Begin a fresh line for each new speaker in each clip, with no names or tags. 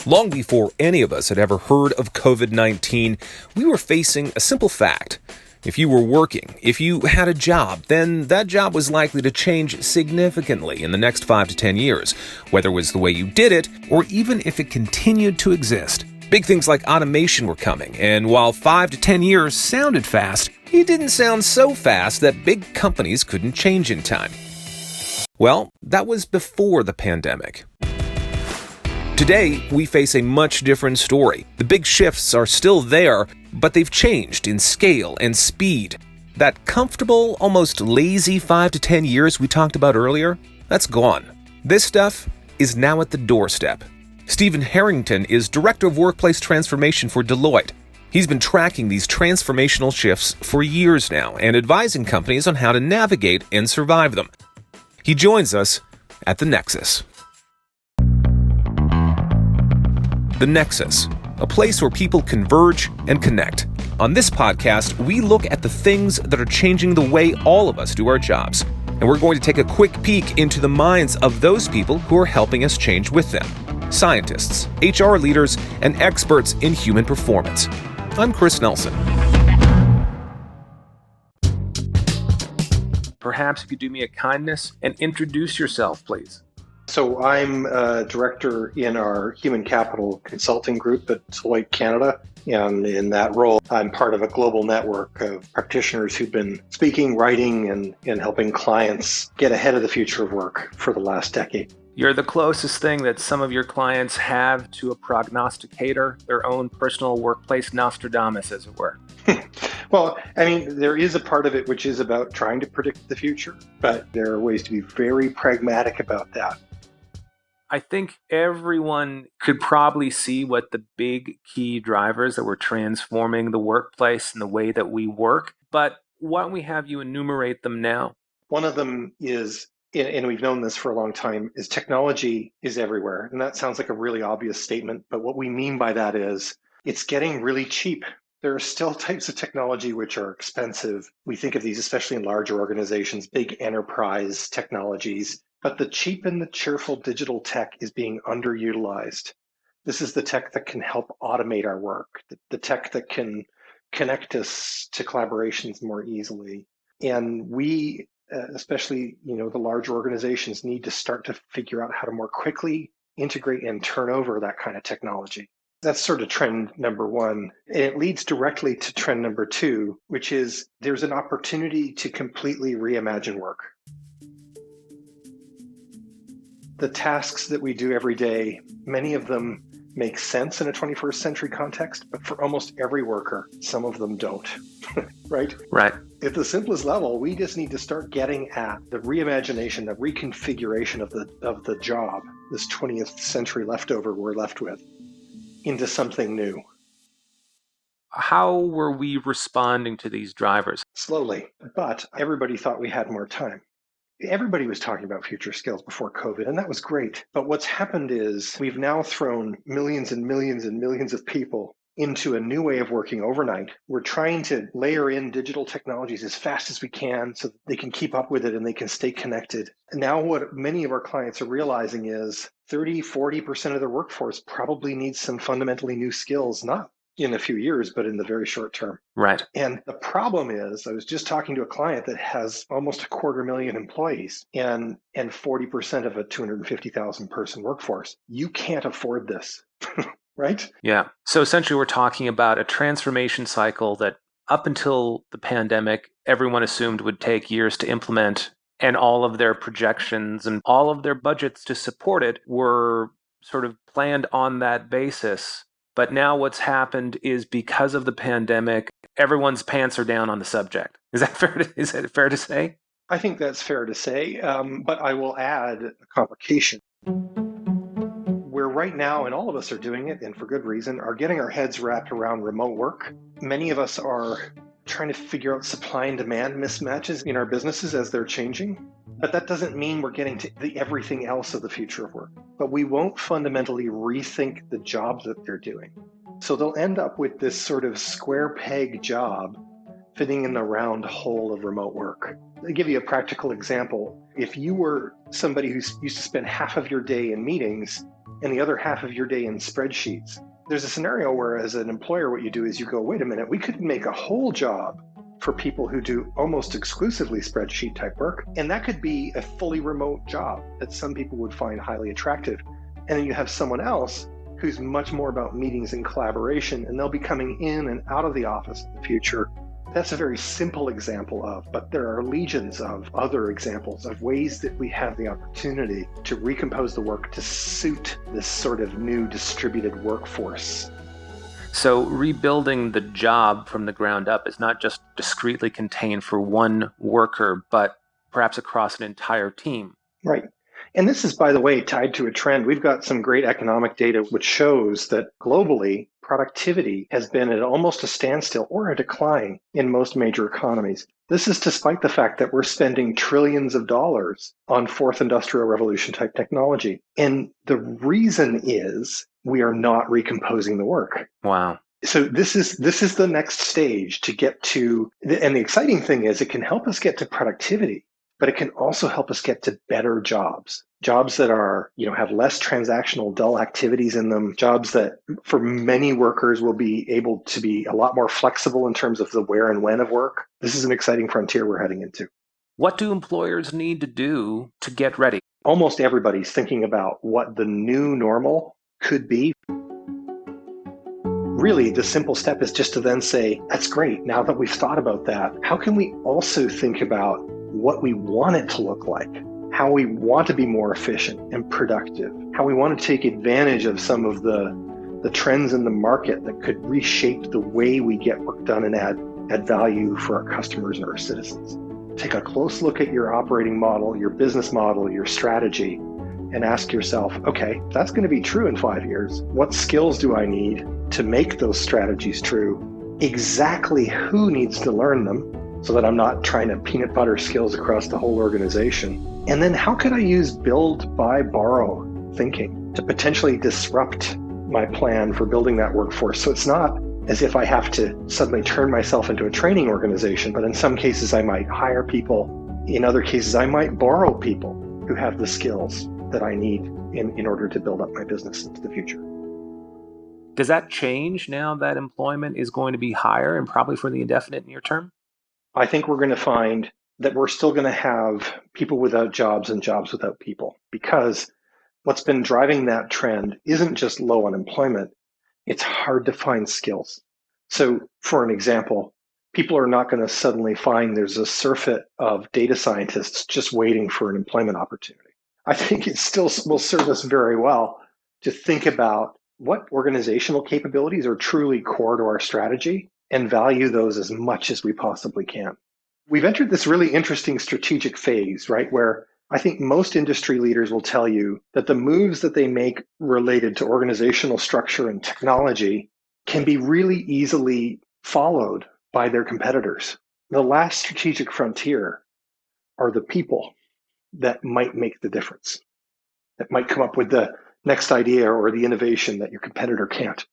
Long before any of us had ever heard of COVID-19, we were facing a simple fact. If you were working, if you had a job, then that job was likely to change significantly in the next 5 to 10 years, whether it was the way you did it or even if it continued to exist. Big things like automation were coming, and while 5 to 10 years sounded fast, it didn't sound so fast that big companies couldn't change in time. Well, that was before the pandemic. Today, we face a much different story. The big shifts are still there, but they've changed in scale and speed. That comfortable, almost lazy 5 to 10 years we talked about earlier, that's gone. This stuff is now at the doorstep. Stephen Harrington is Director of Workplace Transformation for Deloitte. He's been tracking these transformational shifts for years now and advising companies on how to navigate and survive them. He joins us at the Nexus. The Nexus, a place where people converge and connect. On this podcast, we look at the things that are changing the way all of us do our jobs. And we're going to take a quick peek into the minds of those people who are helping us change with them. Scientists, HR leaders, and experts in human performance. I'm Chris Nelson. Perhaps you could do me a kindness and introduce yourself, please.
So I'm a director in our human capital consulting group at Deloitte Canada. And in that role, I'm part of a global network of practitioners who've been speaking, writing, and helping clients get ahead of the future of work for the last decade.
You're the closest thing that some of your clients have to a prognosticator, their own personal workplace Nostradamus, as it were.
Well, I mean, there is a part of it which is about trying to predict the future, but there are ways to be very pragmatic about that.
I think everyone could probably see what the big key drivers that were transforming the workplace and the way that we work, but why don't we have you enumerate them now?
One of them is, and we've known this for a long time, is technology is everywhere. And that sounds like a really obvious statement, but what we mean by that is it's getting really cheap. There are still types of technology which are expensive. We think of these especially in larger organizations, big enterprise technologies. But the cheap and the cheerful digital tech is being underutilized. This is the tech that can help automate our work, the tech that can connect us to collaborations more easily. And we, especially, the larger organizations, need to start to figure out how to more quickly integrate and turn over that kind of technology. That's sort of trend number one. And it leads directly to trend number two, which is there's an opportunity to completely reimagine work. The tasks that we do every day, many of them make sense in a 21st century context, but for almost every worker, some of them don't, right?
Right.
At the simplest level, we just need to start getting at the reimagination, the reconfiguration of the job, this 20th century leftover we're left with, into something new.
How were we responding to these drivers?
Slowly, but everybody thought we had more time. Everybody was talking about future skills before COVID, and that was great. But what's happened is we've now thrown millions and millions and millions of people into a new way of working overnight. We're trying to layer in digital technologies as fast as we can so that they can keep up with it and they can stay connected. And now what many of our clients are realizing is 30, 40% of their workforce probably needs some fundamentally new skills, not in a few years, but in the very short term.
Right.
And the problem is, I was just talking to a client that has almost 250,000 employees and 40% of a 250,000 person workforce. You can't afford this, right?
Yeah. So essentially, we're talking about a transformation cycle that up until the pandemic, everyone assumed would take years to implement, and all of their projections and all of their budgets to support it were sort of planned on that basis. But now what's happened is because of the pandemic, everyone's pants are down on the subject. Is that fair to say?
I think that's fair to say, but I will add a complication. We're right now, and all of us are doing it, and for good reason, are getting our heads wrapped around remote work. Many of us are trying to figure out supply and demand mismatches in our businesses as they're changing. But that doesn't mean we're getting to the everything else of the future of work. But we won't fundamentally rethink the jobs that they're doing. So they'll end up with this sort of square peg job fitting in the round hole of remote work. I'll give you a practical example. If you were somebody who used to spend half of your day in meetings, and the other half of your day in spreadsheets. There's a scenario where, as an employer, what you do is you go, wait a minute, we could make a whole job for people who do almost exclusively spreadsheet type work. And that could be a fully remote job that some people would find highly attractive. And then you have someone else who's much more about meetings and collaboration, and they'll be coming in and out of the office in the future. That's a very simple example of, but there are legions of other examples of ways that we have the opportunity to recompose the work to suit this sort of new distributed workforce.
So rebuilding the job from the ground up is not just discreetly contained for one worker, but perhaps across an entire team.
Right. And this is, by the way, tied to a trend. We've got some great economic data which shows that globally, productivity has been at almost a standstill or a decline in most major economies. This is despite the fact that we're spending trillions of dollars on fourth industrial revolution type technology. And the reason is we are not recomposing the work.
Wow.
So this is the next stage to get to, and the exciting thing is it can help us get to productivity, but it can also help us get to better jobs that are, have less transactional, dull activities in them, jobs that for many workers will be able to be a lot more flexible in terms of the where and when of work. This is an exciting frontier we're heading into.
What do employers need to do to get ready?
Almost everybody's thinking about what the new normal could be. Really, the simple step is just to then say, that's great. Now that we've thought about that, how can we also think about what we want it to look like, how we want to be more efficient and productive, how we want to take advantage of some of the trends in the market that could reshape the way we get work done and add value for our customers and our citizens. Take a close look at your operating model, your business model, your strategy, and ask yourself, okay, if that's going to be true in 5 years, what skills do I need to make those strategies true? Exactly who needs to learn them so that I'm not trying to peanut butter skills across the whole organization? And then how could I use build, buy, borrow thinking to potentially disrupt my plan for building that workforce? So it's not as if I have to suddenly turn myself into a training organization, but in some cases I might hire people. In other cases, I might borrow people who have the skills that I need in order to build up my business into the future.
Does that change now that employment is going to be higher and probably for the indefinite near term?
I think we're going to find that we're still going to have people without jobs and jobs without people, because what's been driving that trend isn't just low unemployment, it's hard to find skills. So for an example, people are not going to suddenly find there's a surfeit of data scientists just waiting for an employment opportunity. I think it still will serve us very well to think about what organizational capabilities are truly core to our strategy and value those as much as we possibly can. We've entered this really interesting strategic phase, right, where I think most industry leaders will tell you that the moves that they make related to organizational structure and technology can be really easily followed by their competitors. The last strategic frontier are the people that might make the difference, that might come up with the next idea or the innovation that your competitor can't.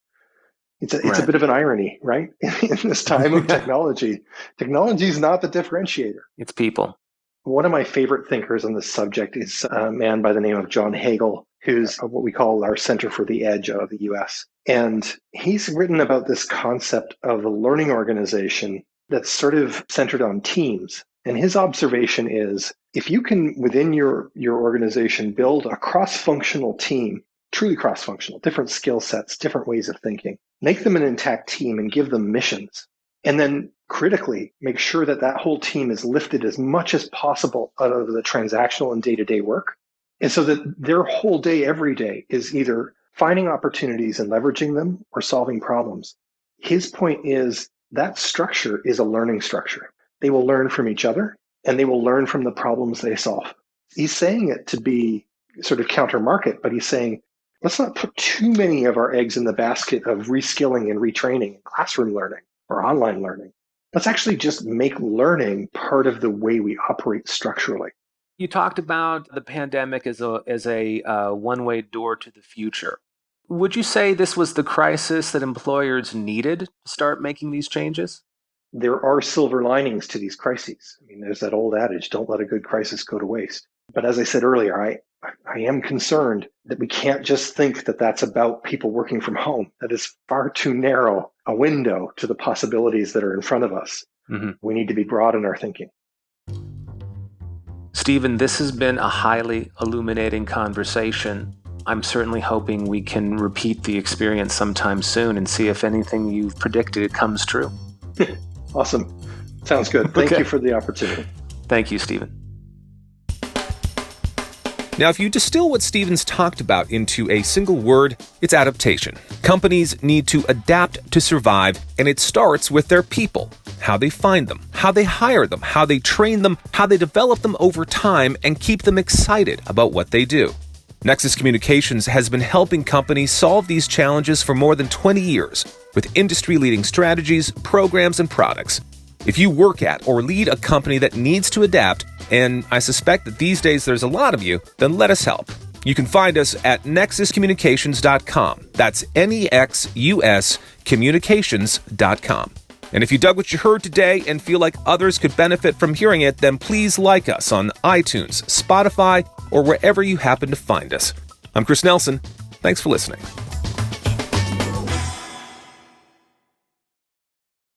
It's a bit of an irony, right? In this time of technology, technology is not the differentiator.
It's people.
One of my favorite thinkers on this subject is a man by the name of John Hagel, who's what we call our Center for the Edge of the US. And he's written about this concept of a learning organization that's sort of centered on teams. And his observation is, if you can, within your organization, build a cross-functional team, truly cross-functional, different skill sets, different ways of thinking, make them an intact team and give them missions, and then critically make sure that that whole team is lifted as much as possible out of the transactional and day-to-day work. And so that their whole day, every day, is either finding opportunities and leveraging them or solving problems. His point is that structure is a learning structure. They will learn from each other and they will learn from the problems they solve. He's saying it to be sort of counter market, but he's saying, let's not put too many of our eggs in the basket of reskilling and retraining and classroom learning or online learning. Let's actually just make learning part of the way we operate structurally.
You talked about the pandemic as a one-way door to the future. Would you say this was the crisis that employers needed to start making these changes?
There are silver linings to these crises. I mean, there's that old adage, don't let a good crisis go to waste. But as I said earlier, I am concerned that we can't just think that that's about people working from home. That is far too narrow a window to the possibilities that are in front of us. Mm-hmm. We need to be broad in our thinking.
Stephen, this has been a highly illuminating conversation. I'm certainly hoping we can repeat the experience sometime soon and see if anything you've predicted comes true.
Awesome. Sounds good. Thank you for the opportunity.
Thank you, Stephen.
Now, if you distill what Stephen's talked about into a single word, it's adaptation. Companies need to adapt to survive, and it starts with their people. How they find them, how they hire them, how they train them, how they develop them over time and keep them excited about what they do. Nexus Communications has been helping companies solve these challenges for more than 20 years with industry-leading strategies, programs, and products. If you work at or lead a company that needs to adapt, and I suspect that these days there's a lot of you, then let us help. You can find us at nexuscommunications.com. That's Nexus communications.com. And if you dug what you heard today and feel like others could benefit from hearing it, then please like us on iTunes, Spotify, or wherever you happen to find us. I'm Chris Nelson. Thanks for listening.